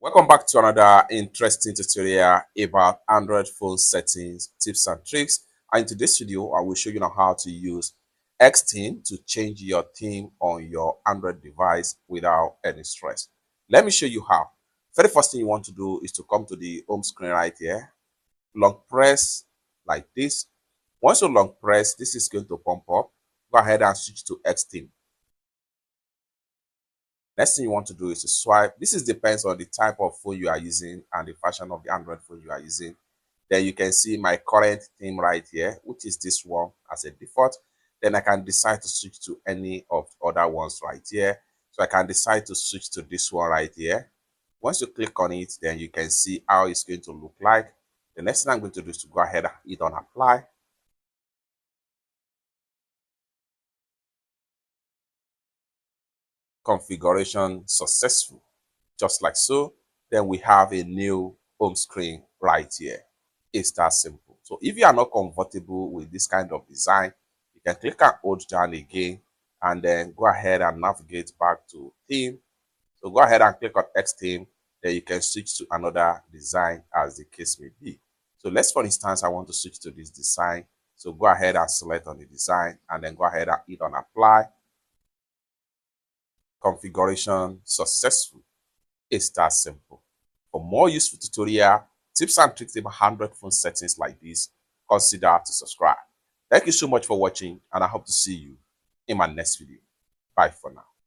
Welcome back to another interesting tutorial about Android phone settings, tips and tricks. And in today's video, I will show you now how to use XTheme to change your theme on your Android device without any stress. Let me show you how. Very first thing you want to do is to come to the home screen right here, long press like this. Once you long press, this is going to pop up. Go ahead and switch to XTheme. Next thing you want to do is to swipe. This depends on the type of phone you are using and the version of the Android phone you are using. Then you can see my current theme right here, which is this one as a default. Then I can decide to switch to any of the other ones right here. So I can decide to switch to this one right here. Once you click on it, then you can see how it's going to look like. The next thing I'm going to do is to go ahead and hit on apply. Configuration successful, just like so. Then we have a new home screen right here. It's that simple. So if you are not comfortable with this kind of design, you can click and hold down again and then go ahead and navigate back to theme. So go ahead and click on XTheme, then you can switch to another design as the case may be. So let's, for instance, I want to switch to this design. So go ahead and select on the design and then go ahead and hit on apply. Configuration successful. It's that simple. For more useful tutorial, tips and tricks about Android phone settings like this, consider to subscribe. Thank you so much for watching, and I hope to see you in my next video. Bye for now.